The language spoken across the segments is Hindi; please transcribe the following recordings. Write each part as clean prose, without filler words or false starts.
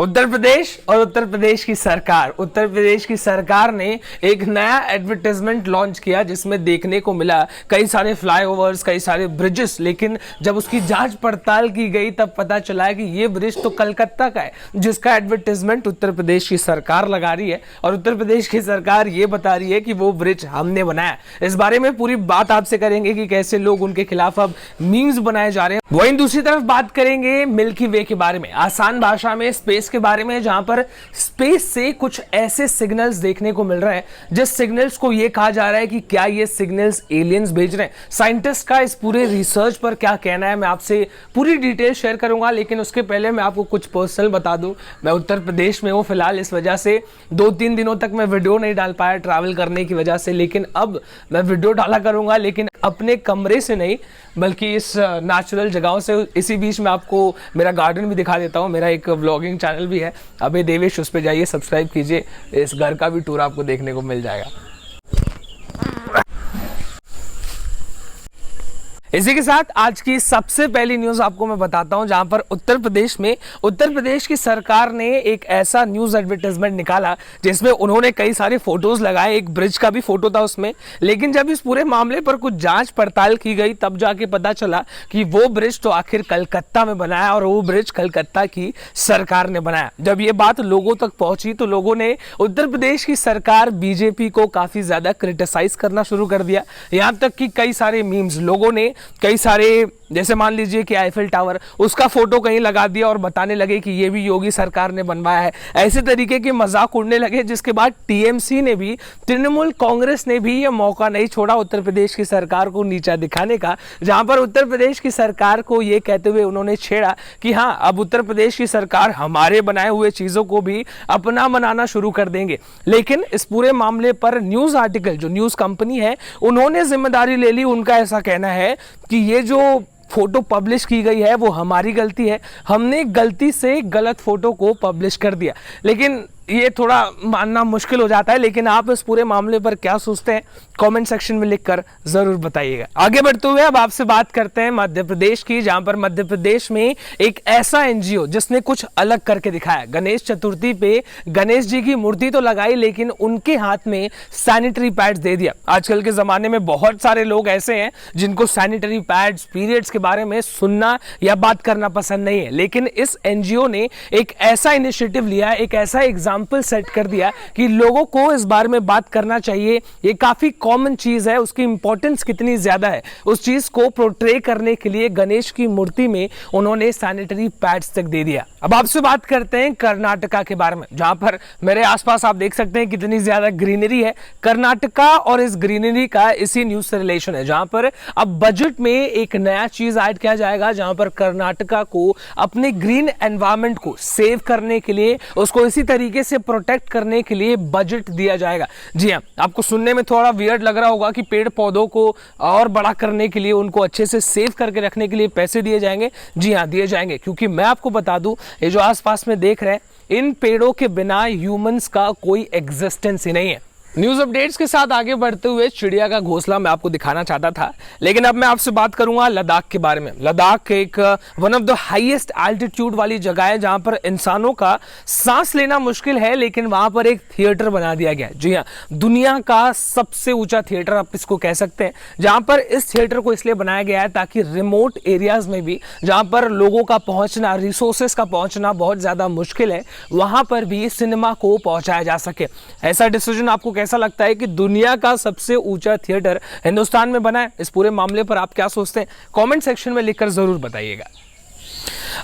उत्तर प्रदेश और उत्तर प्रदेश की सरकार ने एक नया एडवर्टाइजमेंट लॉन्च किया जिसमें देखने को मिला कई सारे फ्लाईओवर्स, कई सारे ब्रिजेस। लेकिन जब उसकी जांच पड़ताल की गई तब पता चला कि ये ब्रिज तो कलकत्ता का है, जिसका एडवर्टाइजमेंट उत्तर प्रदेश की सरकार लगा रही है और उत्तर प्रदेश की सरकार ये बता रही है कि वो ब्रिज हमने बनाया। इस बारे में पूरी बात आपसे करेंगे कि कैसे लोग उनके खिलाफ अब मीम्स बनाए जा रहे हैं। वहीं दूसरी तरफ बात करेंगे मिल्की वे के बारे में, आसान भाषा में स्पेस के बारे में, जहां पर स्पेस से कुछ ऐसे सिग्नल्स देखने को मिल रहे हैं जिस सिग्नल्स को यह कहा जा रहा है कि क्या ये सिग्नल्स एलियंस भेज रहे हैं। साइंटिस्ट का इस पूरे रिसर्च पर क्या कहना है मैं आपसे पूरी डिटेल शेयर करूंगा, लेकिन उसके पहले मैं आपको कुछ पर्सनल बता दूं। मैं उत्तर प्रदेश में हूं फिलहाल, इस वजह से 2-3 दिनों तक मैं वीडियो नहीं डाल पाया ट्रैवल करने की वजह से, लेकिन अब मैं वीडियो डाला करूंगा, लेकिन अपने कमरे से नहीं बल्कि इस नेचुरल जगहों से। इसी बीच में आपको मेरा गार्डन भी दिखा देता हूं, मेरा एक व्लॉगिंग चैनल भी है अबे देवेश, उस पर जाइए सब्सक्राइब कीजिए, इस घर का भी टूर आपको देखने को मिल जाएगा। इसी के साथ आज की सबसे पहली न्यूज आपको मैं बताता हूं, जहां पर उत्तर प्रदेश की सरकार ने एक ऐसा न्यूज एडवर्टाइजमेंट निकाला जिसमें उन्होंने कई सारे फोटोज लगाए, एक ब्रिज का भी फोटो था उसमें। लेकिन जब इस पूरे मामले पर कुछ जांच पड़ताल की गई तब जाके पता चला कि वो ब्रिज तो आखिर कलकत्ता में बनाया और वो ब्रिज कलकत्ता की सरकार ने बनाया। जब ये बात लोगों तक पहुंची तो लोगों ने उत्तर प्रदेश की सरकार बीजेपी को काफी ज्यादा क्रिटिसाइज करना शुरू कर दिया। यहां तक कि कई सारे मीम्स लोगों ने, कई सारे, जैसे मान लीजिए कि आईफिल टावर, उसका फोटो कहीं लगा दिया और बताने लगे कि ये भी योगी सरकार ने बनवाया है। ऐसे तरीके के मजाक उड़ने लगे, जिसके बाद टीएमसी ने भी, तृणमूल कांग्रेस ने भी ये मौका नहीं छोड़ा उत्तर प्रदेश की सरकार को नीचा दिखाने का, जहां पर उत्तर प्रदेश की सरकार को ये कहते हुए उन्होंने छेड़ा कि हाँ, अब उत्तर प्रदेश की सरकार हमारे बनाए हुए चीजों को भी अपना बनाना शुरू कर देंगे। लेकिन इस पूरे मामले पर न्यूज आर्टिकल, जो न्यूज कंपनी है, उन्होंने जिम्मेदारी ले ली। उनका ऐसा कहना है कि ये जो फोटो पब्लिश की गई है वो हमारी गलती है, हमने गलती से गलत फोटो को पब्लिश कर दिया। लेकिन ये थोड़ा मानना मुश्किल हो जाता है, लेकिन आप इस पूरे मामले पर क्या सोचते हैं कमेंट सेक्शन में लिखकर जरूर बताइएगा। आगे बढ़ते हुए अब आपसे बात करते हैं मध्य प्रदेश की, जहां पर मध्य प्रदेश में एक ऐसा एनजीओ जिसने कुछ अलग करके दिखाया। गणेश चतुर्थी पे गणेश जी की मूर्ति तो लगाई, लेकिन उनके हाथ में सैनिटरी पैड्स दे दिया। आजकल के जमाने में बहुत सारे लोग ऐसे हैं जिनको सैनिटरी पैड्स, पीरियड्स के बारे में सुनना या बात करना पसंद नहीं है, लेकिन इस एनजीओ ने एक ऐसा इनिशिएटिव लिया, एक ऐसा एग्जाम्पल सेट कर दिया कि लोगों को इस बारे में बात करना चाहिए। ये काफी कॉमन चीज है, उसकी इंपॉर्टेंस कितनी ज्यादा है उस चीज को पोर्ट्रे करने के लिए गणेश की मूर्ति में उन्होंने सैनिटरी पैड्स तक दे दिया। अब आपसे बात करते हैं कर्नाटका के बारे में, जहां पर मेरे आसपास आप देख सकते हैं कितनी ज्यादा ग्रीनरी है। कर्नाटका और इस ग्रीनरी का इसी न्यूज से रिलेशन है, जहां पर अब बजट में एक नया चीज ऐड किया जाएगा, जहां पर कर्नाटका को अपने ग्रीन एनवायरनमेंट को सेव करने के लिए, उसको इसी तरीके से प्रोटेक्ट करने के लिए बजट दिया जाएगा। जी हां, आपको सुनने में थोड़ा वियर्ड लग रहा होगा कि पेड़ पौधों को और बड़ा करने के लिए, उनको अच्छे से सेव करके रखने के लिए पैसे दिए जाएंगे। जी हां, दिए जाएंगे, क्योंकि मैं आपको बता दूं, ये जो आसपास में देख रहे हैं, इन पेड़ों के बिना ह्यूमंस का कोई एग्जिस्टेंस ही नहीं है। न्यूज अपडेट्स के साथ आगे बढ़ते हुए चिड़िया का घोंसला मैं आपको दिखाना चाहता था, लेकिन अब मैं आपसे बात करूंगा लद्दाख के बारे में। लद्दाख एक one of the highest altitude वाली जगह है, जहां पर इंसानों का सांस लेना मुश्किल है, लेकिन वहां पर एक थिएटर बना दिया गया है। जी हाँ, दुनिया का सबसे ऊंचा थिएटर आप इसको कह सकते हैं, जहां पर इस थिएटर को इसलिए बनाया गया है ताकि रिमोट एरियाज में भी, जहां पर लोगों का पहुंचना, रिसोर्सेस का पहुंचना बहुत ज्यादा मुश्किल है, वहां पर भी सिनेमा को पहुंचाया जा सके। ऐसा डिसीजन आपको कैसा लगता है कि दुनिया का सबसे ऊंचा थिएटर हिंदुस्तान में बना है? इस पूरे मामले पर आप क्या सोचते हैं कमेंट सेक्शन में लिखकर जरूर बताइएगा।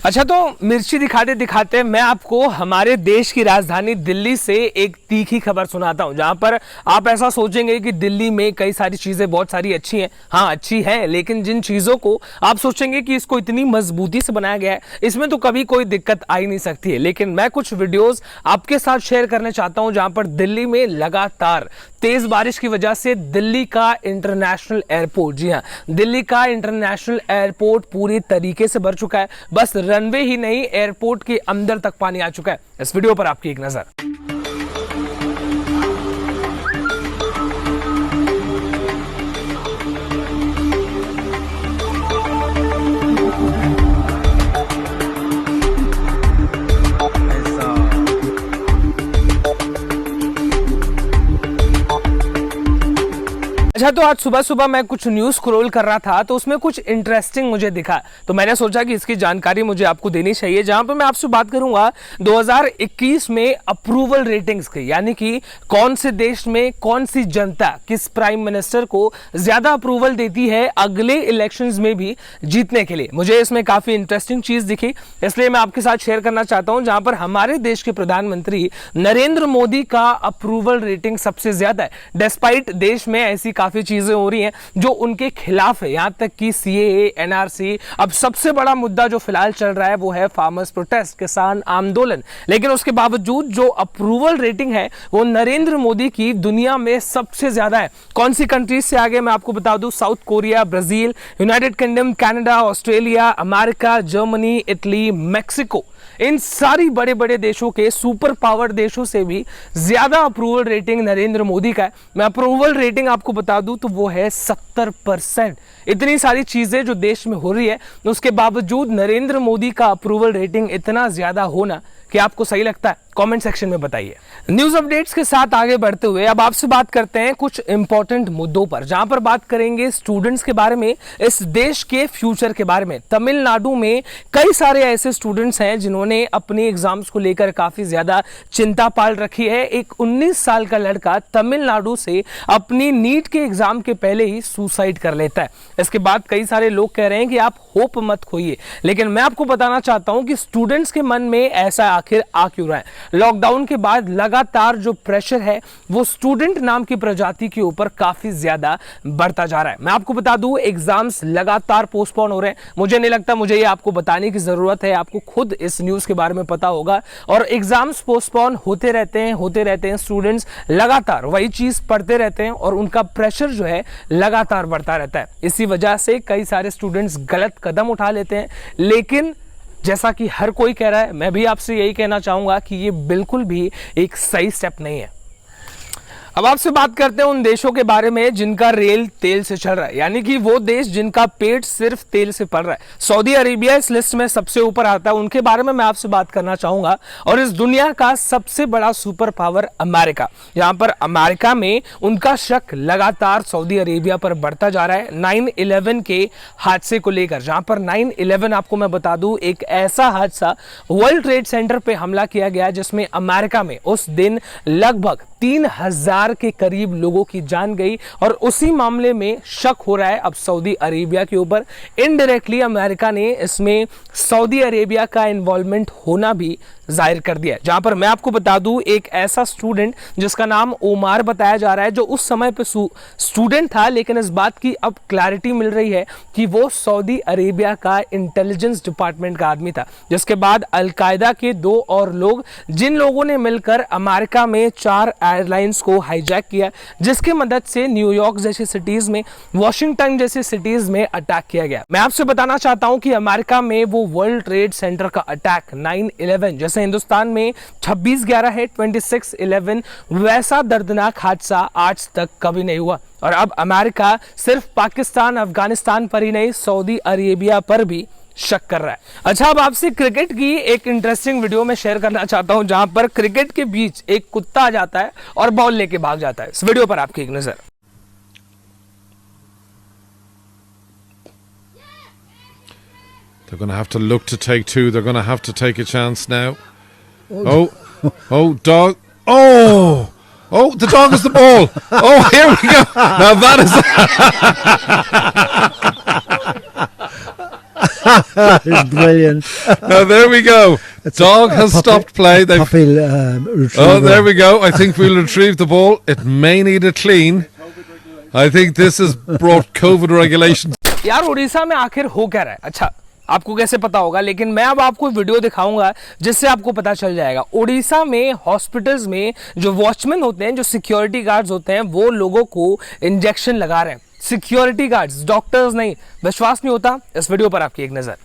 अच्छा, तो मिर्ची दिखाते दिखाते मैं आपको हमारे देश की राजधानी दिल्ली से एक तीखी खबर सुनाता हूं, जहां पर आप ऐसा सोचेंगे कि दिल्ली में कई सारी चीजें बहुत सारी अच्छी हैं। हाँ, अच्छी है, लेकिन जिन चीजों को आप सोचेंगे कि इसको इतनी मजबूती से बनाया गया है, इसमें तो कभी कोई दिक्कत आ ही नहीं सकती है। लेकिन मैं कुछ वीडियोस आपके साथ शेयर करने चाहता हूं, जहां पर दिल्ली में लगातार तेज बारिश की वजह से दिल्ली का इंटरनेशनल एयरपोर्ट, जी हाँ, दिल्ली का इंटरनेशनल एयरपोर्ट पूरी तरीके से भर चुका है। बस रनवे ही नहीं, एयरपोर्ट के अंदर तक पानी आ चुका है। इस वीडियो पर आपकी एक नजर। ऐसा अच्छा, तो आज सुबह सुबह मैं कुछ न्यूज़ स्क्रॉल कर रहा था तो उसमें कुछ इंटरेस्टिंग मुझे दिखा, तो मैंने सोचा कि इसकी जानकारी मुझे आपको देनी चाहिए। जहां पे मैं आपसे बात करूंगा 2021 में अप्रूवल रेटिंग्स की, यानी कि कौन से देश में कौन सी जनता किस प्राइम मिनिस्टर को ज्यादा अप्रूवल देती है अगले इलेक्शंस में भी जीतने के लिए। मुझे इसमें काफी इंटरेस्टिंग चीज दिखी, इसलिए मैं आपके साथ शेयर करना चाहता हूं। जहां पर हमारे देश के प्रधानमंत्री नरेंद्र मोदी का अप्रूवल रेटिंग सबसे ज्यादा है, डिस्पाइट देश में ऐसी काफी चीजें हो रही हैं जो उनके खिलाफ है, यहां तक कि सीएए, एनआरसी। अब सबसे बड़ा मुद्दा जो फिलहाल चल रहा है वो है फार्मर्स प्रोटेस्ट, किसान आंदोलन। लेकिन उसके बावजूद जो अप्रूवल रेटिंग है वो नरेंद्र मोदी की दुनिया में सबसे ज्यादा है। कौन सी कंट्रीज से आगे मैं आपको बता दूं, South Korea, Brazil, United Kingdom, Canada, Australia, America, Germany, Italy, Mexico, इन सारी बड़े बड़े देशों के सुपर पावर देशों से भी ज्यादा अप्रूवल रेटिंग नरेंद्र मोदी का है। मैं अप्रूवल रेटिंग आपको बता दूं तो वो है 70%। इतनी सारी चीजें जो देश में हो रही है उसके बावजूद नरेंद्र मोदी का अप्रूवल रेटिंग इतना ज्यादा होना, कि आपको सही लगता है? कमेंट सेक्शन में बताइए। न्यूज अपडेट्स के साथ आगे बढ़ते हुए अब आपसे बात करते हैं कुछ इंपॉर्टेंट मुद्दों पर, जहां पर बात करेंगे स्टूडेंट्स के बारे में, इस देश के फ्यूचर के बारे में। तमिलनाडु में कई सारे ऐसे स्टूडेंट्स हैं जिन्होंने अपने एग्जाम्स को लेकर काफी ज्यादा चिंता पाल रखी है। एक 19 साल का लड़का तमिलनाडु से अपनी नीट के एग्जाम के पहले ही सुसाइड कर लेता है। इसके बाद कई सारे लोग कह रहे हैं कि आप होप मत खोइए, लेकिन मैं आपको बताना चाहता हूं कि स्टूडेंट्स के मन में ऐसा आखिर आ क्यों रहा है। लॉकडाउन के बाद लगातार जो प्रेशर है वो स्टूडेंट नाम की प्रजाति के ऊपर काफी ज्यादा बढ़ता जा रहा है। मैं आपको बता दूं, एग्जाम्स लगातार पोस्टपोन हो रहे हैं। मुझे नहीं लगता मुझे ये आपको बताने की जरूरत है, आपको खुद इस न्यूज के बारे में पता होगा। और एग्जाम्स पोस्टपोन होते रहते हैं, स्टूडेंट्स लगातार वही चीज पढ़ते रहते हैं और उनका प्रेशर जो है लगातार बढ़ता रहता है। इसी वजह से कई सारे स्टूडेंट्स गलत कदम उठा लेते हैं। लेकिन जैसा कि हर कोई कह रहा है, मैं भी आपसे यही कहना चाहूंगा कि ये बिल्कुल भी एक सही स्टेप नहीं है। अब आपसे बात करते हैं उन देशों के बारे में जिनका रेल तेल से चल रहा है, यानी कि वो देश जिनका पेट सिर्फ तेल से पल रहा है। सऊदी अरेबिया इस लिस्ट में सबसे ऊपर आता है, उनके बारे में मैं आपसे बात करना चाहूंगा। और इस दुनिया का सबसे बड़ा सुपर पावर अमेरिका, यहां पर अमेरिका में उनका शक लगातार सऊदी अरेबिया पर बढ़ता जा रहा है 9/11 के हादसे को लेकर। जहां पर 9/11 आपको मैं बता दूं, एक ऐसा हादसा वर्ल्ड ट्रेड सेंटर पे हमला किया गया जिसमें अमेरिका में उस दिन लगभग 3000 के करीब लोगों की जान गई। और उसी मामले में शक हो रहा है अब सऊदी अरेबिया के ऊपर। इनडायरेक्टली अमेरिका ने इसमें सऊदी अरेबिया का इन्वॉल्वमेंट होना भी जाहिर कर दिया। जहां पर मैं आपको बता दूं, एक ऐसा स्टूडेंट जिसका नाम ओमार बताया जा रहा है, जो उस समय पे स्टूडेंट था, लेकिन इस बात की अब क्लैरिटी मिल रही है कि वो सऊदी अरेबिया का इंटेलिजेंस डिपार्टमेंट का आदमी था। जिसके बाद अलकायदा के 2 और लोग, जिन लोगों ने मिलकर अमेरिका में 4 एयरलाइंस को हाईजैक किया, जिसकी मदद से न्यूयॉर्क जैसी सिटीज में, वॉशिंगटन जैसी सिटीज में अटैक किया गया। मैं आपसे बताना चाहता हूं कि अमेरिका में वो वर्ल्ड ट्रेड सेंटर का अटैक 9/11 जैसे हिंदुस्तान में 26/11 है 26/11, वैसा दर्दनाक हादसा आज तक कभी नहीं हुआ। और अब अमेरिका सिर्फ पाकिस्तान, अफगानिस्तान पर ही नहीं, सऊदी अरेबिया पर भी शक कर रहा है। अच्छा, अब आपसे क्रिकेट की एक इंटरेस्टिंग वीडियो में शेयर करना चाहता हूं, जहां पर क्रिकेट के बीच एक कुत्ता आ जाता है और बॉल लेके भाग जाता है। इस वीडियो पर आपकी एक नजर। They're going to have to look to take 2. They're going to have to take a chance now. Oh, dog. Oh, the dog is the ball. Oh, here we go. Now that is... It's brilliant. Now there we go. Dog has stopped play. Oh, there we go. I think we'll retrieve the ball. It may need a clean. I think this has brought COVID regulations. यार, उड़ीसा में आखिर हो क्या रहा है? अच्छा, आपको कैसे पता होगा, लेकिन मैं अब आपको वीडियो दिखाऊंगा जिससे आपको पता चल जाएगा। उड़ीसा में हॉस्पिटल्स में जो वॉचमैन होते हैं, जो सिक्योरिटी गार्ड्स होते हैं, वो लोगों को इंजेक्शन लगा रहे हैं। सिक्योरिटी गार्ड्स, डॉक्टर्स नहीं। विश्वास नहीं होता? इस वीडियो पर आपकी एक नजर।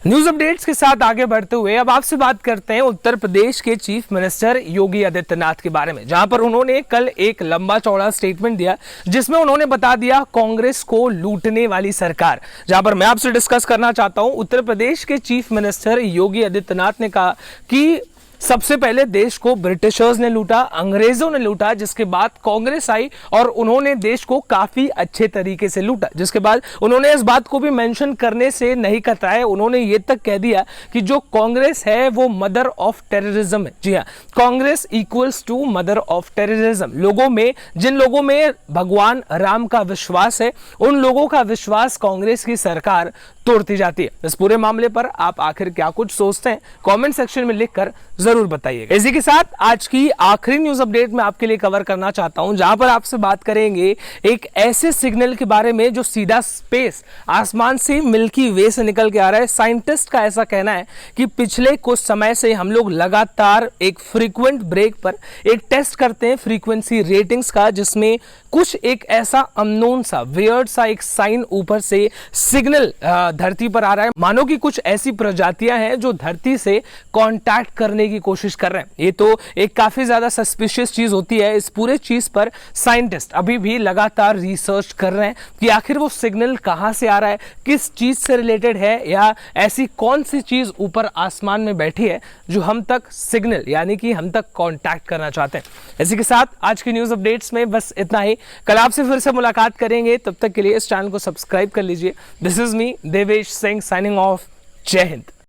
न्यूज अपडेट्स के साथ आगे बढ़ते हुए अब आपसे बात करते हैं उत्तर प्रदेश के चीफ मिनिस्टर योगी आदित्यनाथ के बारे में, जहां पर उन्होंने कल एक लंबा चौड़ा स्टेटमेंट दिया जिसमें उन्होंने बता दिया कांग्रेस को लूटने वाली सरकार। जहां पर मैं आपसे डिस्कस करना चाहता हूं, उत्तर प्रदेश के चीफ मिनिस्टर योगी आदित्यनाथ ने कहा कि सबसे पहले देश को ब्रिटिशर्स ने लूटा, अंग्रेजों ने लूटा, जिसके बाद कांग्रेस आई और उन्होंने देश को काफी अच्छे तरीके से लूटा। जिसके बाद उन्होंने इस बात को भी मेंशन करने से नहीं कतराए, उन्होंने ये तक कह दिया कि जो कांग्रेस है वो मदर ऑफ टेररिज्म है। जी हाँ, Congress equals to mother of terrorism. लोगों में, जिन लोगों में भगवान राम का विश्वास है, उन लोगों का विश्वास कांग्रेस की सरकार तोड़ती जाती है। इस पूरे मामले पर आप आखिर क्या कुछ सोचते हैं, कमेंट सेक्शन में लिखकर जरूर बताइएगा। इसी के साथ आज की आखिरी न्यूज अपडेट मैं आपके लिए कवर करना चाहता हूं, जहां पर आपसे बात करेंगे एक ऐसे सिग्नल के बारे में जो सीधा स्पेस, आसमान से मिल्की वे से निकल के आ रहा है। साइंटिस्ट का ऐसा कहना है कि पिछले कुछ समय से हम लोग लगातार एक फ्रीक्वेंट ब्रेक पर एक टेस्ट करते हैं फ्रीक्वेंसी रेटिंग्स का, जिसमें कुछ एक ऐसा अननोन सा वियर्ड सा एक साइन ऊपर से सिग्नल धरती पर आ रहा है, मानो कि कुछ ऐसी प्रजातियां हैं जो धरती से कांटेक्ट करने की कोशिश कर रहे हैं। ये तो एक काफी ज्यादा सस्पिशियस चीज होती है। इस पूरे चीज पर साइंटिस्ट अभी भी लगातार रिसर्च कर रहे हैं कि आखिर वो सिग्नल कहां से आ रहा है, किस चीज से रिलेटेड है, या ऐसी कौन सी चीज ऊपर आसमान में बैठी है जो हम तक सिग्नल यानी कि हम तक कांटेक्ट करना चाहते हैं। इसी के साथ आज की न्यूज अपडेट्स में बस इतना ही। कल आपसे फिर से मुलाकात करेंगे, तब तक के लिए इस चैनल को सब्सक्राइब कर लीजिए। This is me Devesh Singh signing off. जय हिंद।